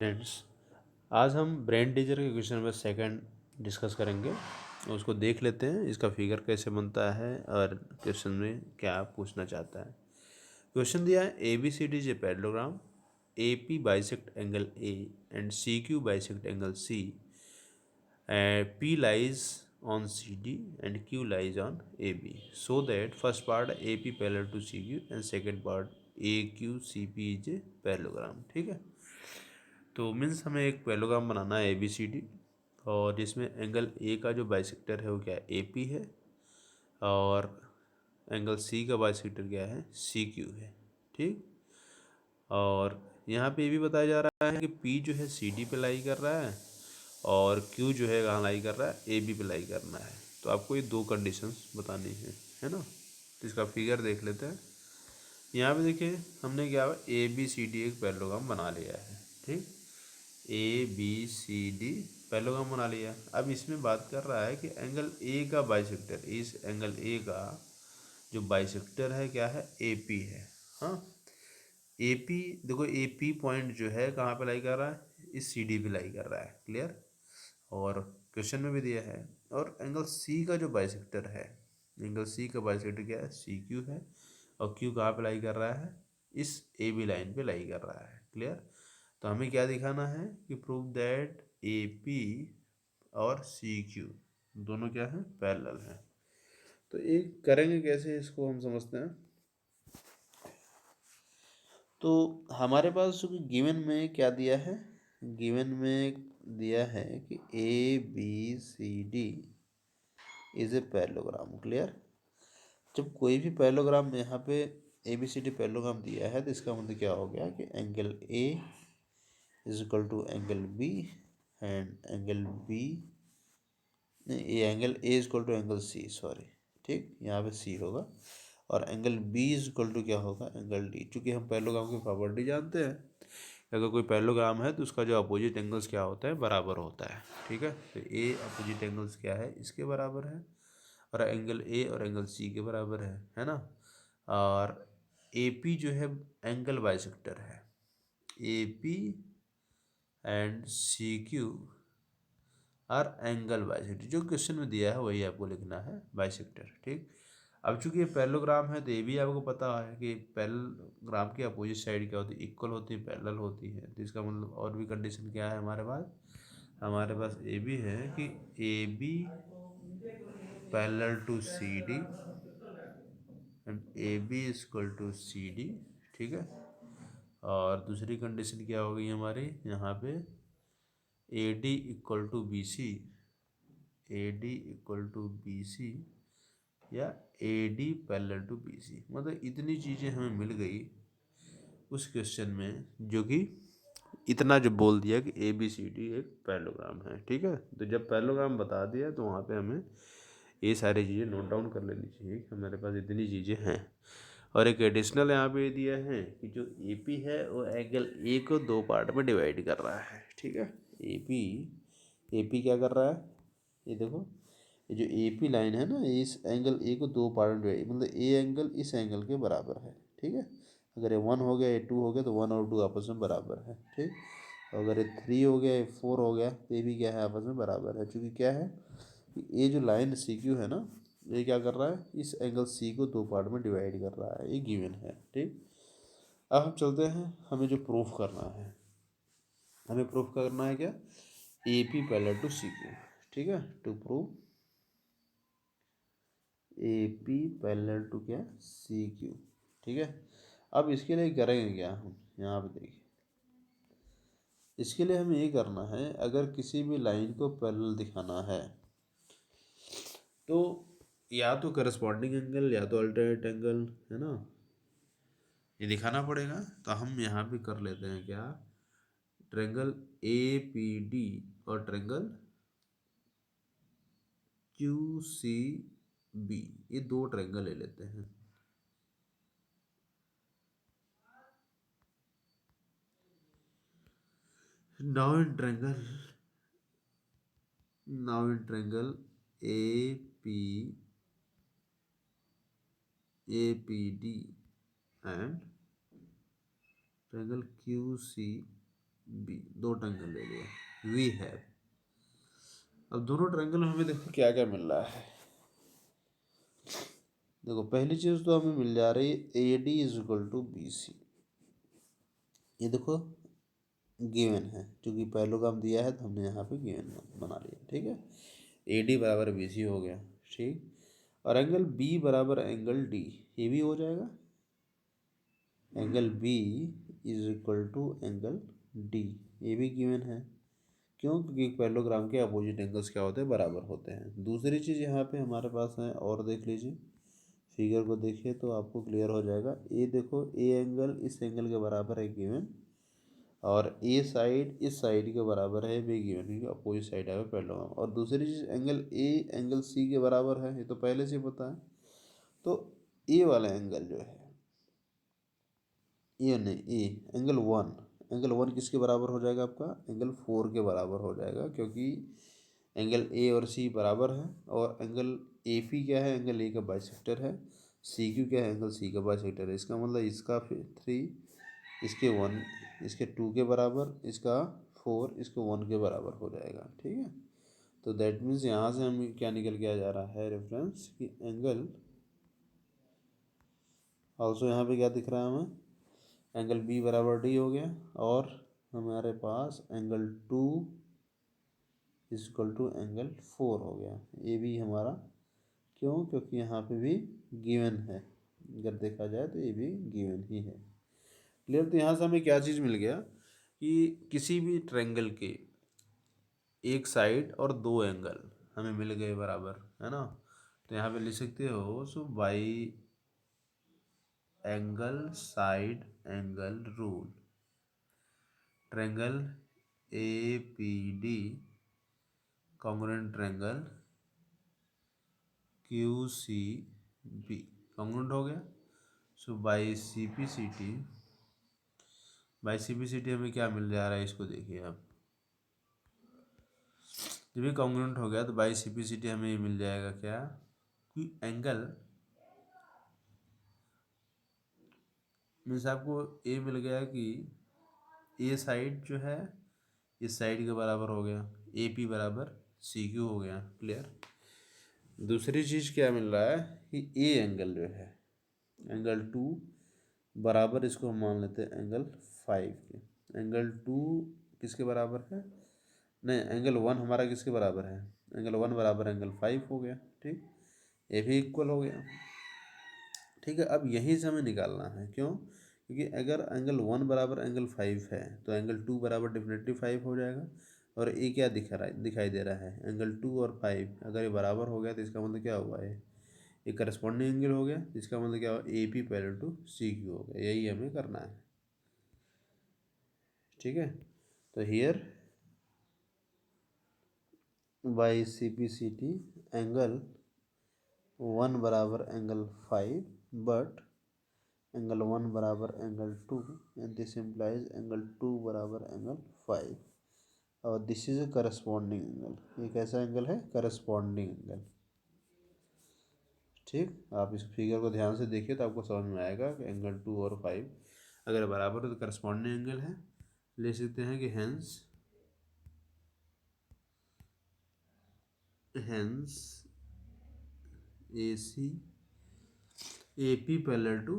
Friends, आज हम brain teaser के क्वेश्चन नंबर सेकंड डिस्कस करेंगे। उसको देख लेते हैं, इसका फिगर कैसे बनता है और क्वेश्चन में क्या पूछना चाहता है। क्वेश्चन दिया है A B C D is a parallelogram, A P bisect angle A and C Q bisect angle C, P lies on CD and Q lies on AB, so that first part AP parallel to CQ and second part AQCP is a parallelogram। ठीक है, तो means हमें एक parallelogram बनाना है ABCD, और जिसमें angle A का जो बाइसेक्टर है वो क्या है, AP है, और एंगल C का बाइसेक्टर क्या है, CQ है। ठीक, और यहाँ पे ये भी बताया जा रहा है कि P जो है CD पे लाई कर रहा है और Q जो है कहाँ लाई कर रहा है, AB पे लाई करना है। तो आपको ये दो कंडीशंस बतानी है ना। तो इसका फिगर देख लेते हैं। यहाँ पे देखिए हमने क्या ABCD एक पैरेललोग्राम बना लिया है। ठीक, ABCD पैरेललोग्राम बना लिया। अब इसमें बात कर रहा है कि एंगल A का बाइसेक्टर, इस एंगल A का जो बाइसेक्टर है क्या है, AP है। हाँ, AP देखो, AP पॉइंट जो है कहाँ पे लाई कर रहा है, इस CD पे लाई कर रहा है। क्लियर, और क्वेश्चन में भी दिया है। और एंगल C का जो बाइसेक्टर है, एंगल C का बाइसेक्टर क्या है, CQ है, और Q कहाँ पे लाई कर रहा है, इस AB लाइन पे लाई कर रहा है। क्लियर, तो हमें क्या दिखाना है कि प्रूव दैट AP और CQ दोनों क्या है, पैरेलल हैं। तो एक करेंगे कैसे, इसको हम समझते हैं। तो हमारे पास जो गिवन में क्या दिया है, गिवन में दिया है कि ABCD is a parallelogram. Clear, जब कोई भी पैरेललोग्राम यहाँ पे ABCD पैरेललोग्राम दिया है तो इसका मतलब क्या हो गया कि angle A is equal to angle B and angle B, ये angle A is equal to angle C, sorry. ठीक, यहाँ पे C होगा, और angle B is equal to क्या होगा, एंगल D। चूँकि हम पैरेललोग्राम की प्रॉपर्टी जानते हैं, अगर कोई पैरेललोग्राम है तो उसका जो अपोजिट एंगल्स क्या होता है, बराबर होता है। ठीक है, तो A अपोजिट एंगल्स क्या है, इसके बराबर है, और एंगल A और एंगल C के बराबर है ना। और AP जो है एंगल बाइसेक्टर है, AP एंड CQ और एंगल बाइसेक्टर, जो क्वेश्चन में दिया है वही आपको लिखना है, बाइसेक्टर। ठीक, अब चूंकि ये पैरेललोग्राम है तो ये भी आपको पता है कि पैरेललोग्राम की अपोजिट साइड क्या होती है, इक्वल होती है, पैरेलल होती है। तो इसका मतलब और भी कंडीशन क्या है हमारे पास ये भी है कि AB parallel to CD and AB is equal to CD। ठीक है, और दूसरी कंडीशन क्या होगी हमारी यहाँ पे, AD equal to BC, AD equal to BC या AD पैरेलल टू BC। मतलब इतनी चीज़ें हमें मिल गई उस क्वेश्चन में, जो कि इतना जो बोल दिया कि ABCD एक पैरेललोग्राम है। ठीक है, तो जब पैरेललोग्राम बता दिया तो वहाँ पे हमें ये सारी चीज़ें नोट डाउन कर लेनी चाहिए कि हमारे पास इतनी चीज़ें हैं। और एक एडिशनल यहाँ पे दिया है कि जो AP है वो एंगल A को दो पार्ट में डिवाइड कर रहा है। ठीक है, AP क्या कर रहा है, ये देखो, ये जो AP लाइन है ना, इस एंगल A को दो पार्ट में डिवाइड, मतलब A एंगल इस एंगल के बराबर है। ठीक है, अगर ये 1 हो गया, ये 2 हो गया, तो 1 और 2 आपस में बराबर है। ठीक, अगर ये 3 हो गया, ये 4 हो गया, तो ये भी क्या है, आपस में बराबर है। चूँकि क्या है कि ये जो लाइन CQ है ना, ये क्या कर रहा है, इस एंगल C को दो पार्ट में डिवाइड कर रहा है, ये गिवन है। ठीक, अब हम चलते हैं, हमें जो प्रूफ करना है, हमें प्रूफ करना है क्या, AP पैरेलल टू CQ। ठीक है, to prove AP parallel to क्या, CQ। ठीक है, अब इसके लिए करेंगे क्या हम, यहाँ पे देखिए, इसके लिए हमें ये करना है, अगर किसी भी लाइन को पैरेलल दिखाना है तो या तो करस्पॉन्डिंग एंगल या तो अल्टरनेट एंगल, है ना, ये दिखाना पड़ेगा। तो हम यहाँ पे कर लेते हैं क्या, ट्रेंगल APD और ट्रेंगल QCB, ये दो ट्रेंगल ले लेते हैं। Now in triangle APD and triangle QCB, B, दो ट्रायंगल ले लिए वी हैव। अब दोनों ट्रायंगल में हमें देखो क्या क्या मिल रहा है। देखो पहली चीज़ तो हमें मिल जा रही है A D is equal to B C. ये देखो गिवन है, क्योंकि पैरेललोग्राम दिया है तो हमने यहाँ पे गिवन बना लिया। ठीक है, ए डी बराबर बी सी हो गया। ठीक, और एंगल बी बराबर एंगल डी, ये भी हो जाएगा। Angle B is equal to angle D, ये भी गिवन है। क्यों? क्योंकि पैरेललोग्राम के अपोजिट एंगल्स क्या होते हैं, बराबर होते हैं। दूसरी चीज़ यहाँ पे हमारे पास है, और देख लीजिए फिगर को देखिए तो आपको क्लियर हो जाएगा। ए देखो, ए एंगल इस एंगल के बराबर है गिवन, और ए साइड इस साइड के बराबर है भी गिवन, क्योंकि अपोजिट साइड है पैरेललोग्राम। और दूसरी चीज़ एंगल ए एंगल सी के बराबर है, ये तो पहले से पता है। तो ए वाला एंगल जो है, ये नहीं, A angle one, angle one किसके बराबर हो जाएगा आपका, एंगल फोर के बराबर हो जाएगा, क्योंकि एंगल ए और सी बराबर है। और एंगल ए पी क्या है, एंगल ए का बाइसेक्टर है। सी क्यू क्या है, एंगल सी का बाइसेक्टर है। इसका मतलब इसका थ्री, इसके वन, इसके टू के बराबर, इसका फोर, इसको वन के बराबर हो जाएगा। ठीक है, तो दैट मीन्स यहाँ से हमें क्या निकल के आ जा रहा है रेफरेंस कि एंगल, ऑल्सो यहाँ पे क्या दिख रहा है हमें, एंगल बी बराबर डी हो गया, और हमारे पास angle two equal to angle four हो गया। ये भी हमारा, क्यों? क्योंकि यहाँ पे भी गिवन है, अगर देखा जाए तो ये भी गिवन ही है। क्लियर? तो यहाँ से हमें क्या चीज़ मिल गया कि किसी भी ट्रायंगल के एक साइड और दो एंगल हमें मिल गए बराबर, है ना। तो यहाँ पे लिख सकते हो, so by angle side angle rule, triangle A P D congruent triangle Q C B congruent हो गया। So by C P C T, by C P C T हमें क्या मिल जा रहा है, इसको देखिए आप, जब भी कॉन्ग्रुएंट हो गया तो by C P C T हमें ये मिल जाएगा क्या, कि एंगल मीन्स आपको ए मिल गया कि ए साइड जो है इस साइड के बराबर हो गया, ए पी बराबर सी क्यू हो गया। क्लियर? दूसरी चीज़ क्या मिल रहा है कि ए एंगल जो है, एंगल टू बराबर, इसको हम मान लेते हैं एंगल फाइव के। एंगल टू किसके बराबर है, नहीं, एंगल वन हमारा किसके बराबर है, एंगल वन बराबर एंगल फाइव हो गया। ठीक, ये भी इक्वल हो गया। ठीक है, अब यहीं से हमें निकालना है। क्यों? क्योंकि अगर एंगल वन बराबर एंगल फाइव है तो एंगल टू बराबर डेफिनेटली फाइव हो जाएगा। और ये क्या दिखाई दे रहा है, एंगल टू और फाइव अगर ये बराबर हो गया तो इसका मतलब क्या हुआ है, ये करस्पॉन्डिंग एंगल हो गया। इसका मतलब क्या हुआ, A P parallel to C Q हो गया। यही हमें करना है। ठीक है, तो here by C P C T angle one बराबर angle five, but angle one बराबर angle two, and this implies angle two बराबर एंगल फाइव, और this is a corresponding angle. ये कैसा एंगल है, करस्पॉन्डिंग एंगल। ठीक, आप इस फिगर को ध्यान से देखिए तो आपको समझ में आएगा कि एंगल टू और फाइव अगर बराबर है तो करस्पॉन्डिंग एंगल है। ले सकते हैं कि hence A C A P parallel to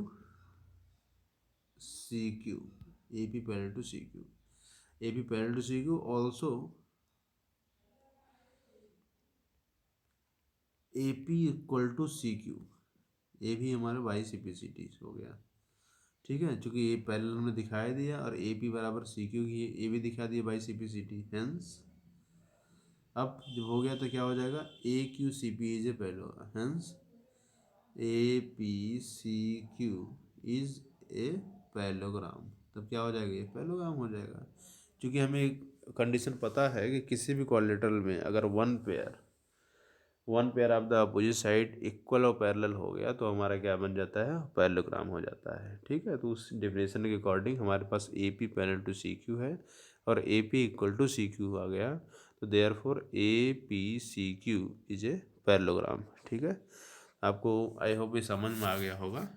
C Q, A P parallel to C Q, A P parallel to C Q also A P equal to C Q, ये भी हमारे by C P C T हो गया। ठीक है, चूँकि ये parallel में दिखाई दिया और ए पी बराबर सी क्यू की ये भी दिखा दिया by C P C T. Hence अब जब हो गया तो क्या हो जाएगा, A Q C P is a parallel, hence A P C Q is a parallelogram. तब क्या हो जाएगा, ये पैरेललोग्राम हो जाएगा। क्योंकि हमें एक कंडीशन पता है कि किसी भी क्वाड्रिलेटरल में अगर one pair of the opposite side equal और पैरेलल हो गया तो हमारा क्या बन जाता है, पैरेललोग्राम हो जाता है। ठीक है, तो उस डेफिनेशन के अकॉर्डिंग हमारे पास A P parallel to C Q है और A P equal to C Q आ गया, तो therefore A P C Q is a parallelogram. ठीक है, आपको आई होप ये समझ में आ गया होगा।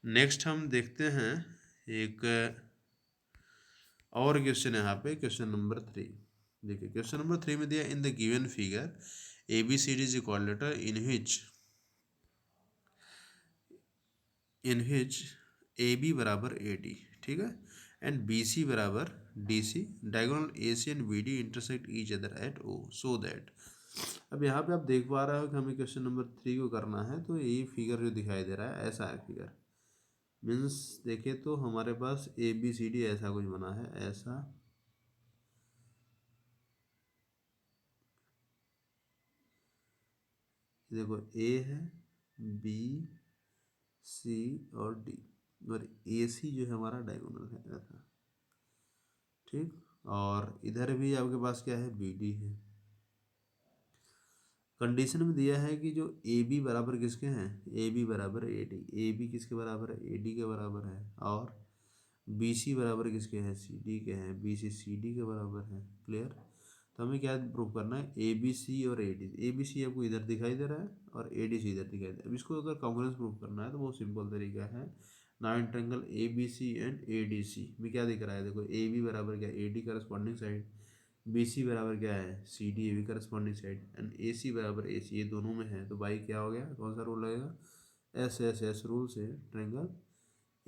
नेक्स्ट हम देखते हैं एक और क्वेश्चन यहाँ पे क्वेश्चन नंबर 3, देखिए क्वेश्चन नंबर 3 में दिया in the given figure A B C D is equilateral in which A B बराबर ए डी, ठीक है, एंड बी सी बराबर D C, diagonal A C and B D intersect each other at O so that. अब यहाँ पे आप देख पा रहे हो कि हमें क्वेश्चन नंबर 3 को करना है, तो ये फिगर जो दिखाई दे रहा है ऐसा है फिगर, मीन्स देखे तो हमारे पास ए बी सी डी ऐसा कुछ बना है, ऐसा देखो ए है, बी सी और डी, और ए सी जो है हमारा डायगोनल है ऐसा, ठीक, और इधर भी आपके पास क्या है, बी डी है। कंडीशन में दिया है कि जो ए बी बराबर किसके हैं, ए बी बराबर ए डी, ए बी किसके बराबर है, ए डी के बराबर है, और बी सी बराबर किसके हैं, सी डी के हैं, बी सी डी के बराबर है। क्लियर। तो हमें क्या प्रूव करना है, ए बी सी और ए बी सी आपको इधर दिखाई दे रहा है और ए डी सी इधर दिखाई दे रहा है। अब इसको अगर कॉन्ग्रुएंस प्रूव करना है तो बहुत सिंपल तरीका है, nine triangle A B C and A D C में क्या दिख रहा है, देखो ए बी बराबर क्या, A D corresponding side, B C बराबर क्या है, C D A B corresponding side, and A C बराबर ए सी, ये दोनों में है, तो भाई क्या हो गया, कौन सा रूल लगेगा, एस रूल से triangle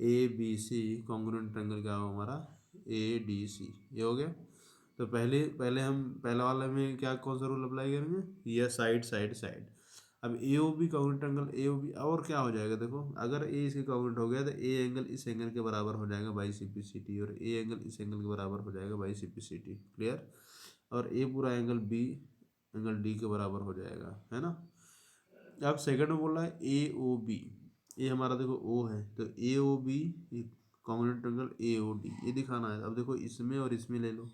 A B C congruent triangle क्या होगा हमारा, ए डी सी, ये हो गया। तो पहले पहले हम पहला वाला में क्या कौन सा रूल अप्लाई करेंगे, ये साइड साइड साइड। अब A O B congruent triangle A O B, और क्या हो जाएगा, देखो अगर ए इसके कॉन्ग्रुएंट हो गया तो ए एंगल इस एंगल के बराबर हो जाएगा by C P C T, और ए एंगल इस एंगल के बराबर हो जाएगा by C P C T. Clear. और ए पूरा एंगल बी एंगल डी के बराबर हो जाएगा, है ना। अब सेकंड में बोल रहा है ए ओ बी, ये हमारा देखो ओ है, तो A O B congruent triangle A O D, ये दिखाना है। अब देखो इसमें और इसमें ले लो,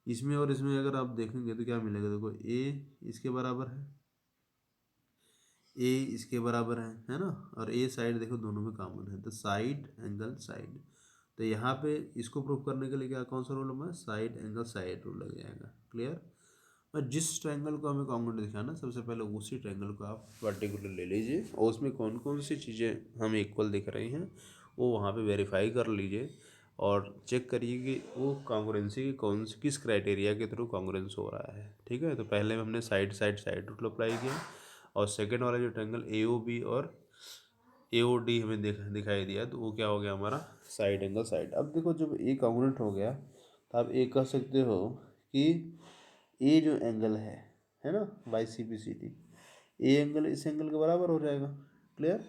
इसमें और इसमें अगर आप देखेंगे तो क्या मिलेगा, देखो ए इसके बराबर है, ए इसके बराबर है ना, और ए साइड देखो दोनों में कॉमन है, तो साइड एंगल साइड। तो यहाँ पे इसको प्रूव करने के लिए क्या कौन सा रूल हमारा, साइड एंगल साइड रूल लग जाएगा। क्लियर। और जिस ट्रायंगल को हमें कॉन्ग्रुएंट दिखाना, सबसे पहले उसी ट्रायंगल को आप पर्टिकुलर ले लीजिए और उसमें कौन कौन सी चीज़ें हमें इक्वल दिख रही हैं वो वहाँ पे वेरीफाई कर लीजिए और चेक करिए कि वो कॉन्ग्रुएंसी की कौन सी किस क्राइटेरिया के थ्रू कॉन्ग्रुएंस हो रहा है। ठीक है। तो पहले हमने side side side rule apply किया, और सेकेंड वाला जो ट्रायंगल ए ओ बी और ए ओ डी हमें दिखाई दिया, तो वो क्या हो गया हमारा, साइड एंगल साइड। अब देखो जब ए कॉन्ग्रुएंट हो गया तो आप ये कह सकते हो कि ए जो एंगल है ना, by C P C T, A angle इस एंगल के बराबर हो जाएगा। क्लियर।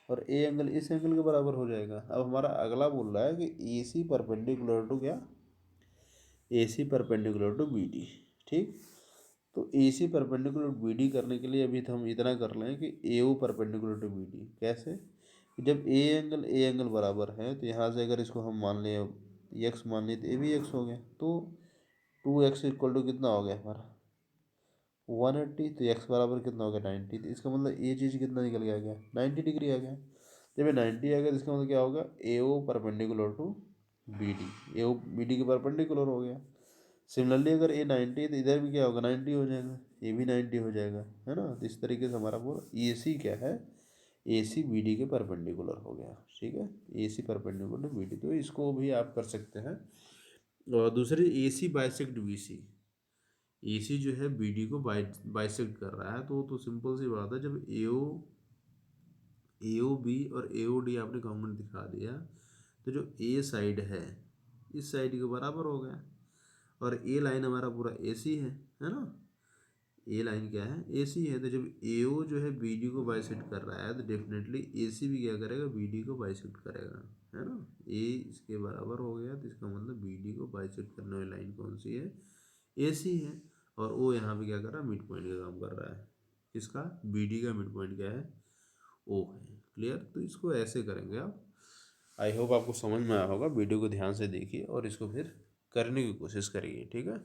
और ए एंगल इस एंगल के बराबर हो जाएगा। अब हमारा अगला बोल रहा है कि ए सी परपेंडिकुलर टू क्या, A C perpendicular to B D. ठीक। तो A C perpendicular B D करने के लिए अभी तो हम इतना कर लें कि ए O perpendicular to B D. कैसे, जब ए एंगल बराबर है तो यहाँ से अगर इसको हम मान लें एक्स मान लें तो ए भी एक्स हो गया, तो 2x इक्वल टू कितना हो गया हमारा 180, तो एक्स बराबर कितना हो गया 90, तो इसका मतलब ये चीज़ कितना निकल के आ गया 90 डिग्री आ गया। जब ये 90 आ गया तो इसका मतलब क्या होगा, A O perpendicular to B D, A O B D के परपेंडिकुलर हो गया। सिमिलरली अगर ए 90 है तो इधर भी क्या होगा 90 हो जाएगा, ये भी 90 हो जाएगा, है ना। तो इस तरीके से हमारा पूरा ए सी क्या है, ए सी बी डी के परपेंडिकुलर हो गया। ठीक है। ए सी परपेंडिकुलर बी डी, तो इसको भी आप कर सकते हैं। और दूसरी ए सी बाइसेक्ट बी सी, ए सी जो है बी डी को बाइसेक्ट कर रहा है, तो सिंपल सी बात है, जब ए ओ बी और ए ओ डी आपने कॉन्ग्रुएंट दिखा दिया तो जो ए साइड है इस साइड के बराबर हो गया, और ए लाइन हमारा पूरा ए सी है ना, ए लाइन क्या है ए सी है। तो जब ए ओ जो है बी डी को बाइसेक्ट कर रहा है तो डेफिनेटली ए सी भी क्या करेगा, बी डी को बाइसेक्ट करेगा, है ना। ए इसके बराबर हो गया तो इसका मतलब बी डी को बाइसेक्ट करने वाली लाइन कौन सी है, ए सी है। और ओ यहाँ पे क्या कर रहा है, मिड पॉइंट का काम कर रहा है, किसका, बी डी का मिड पॉइंट क्या है, ओ है। क्लियर। तो इसको ऐसे करेंगे आप। आई होप आपको समझ में आया होगा। वीडियो को ध्यान से देखिए और इसको फिर करने की कोशिश करिए। ठीक है।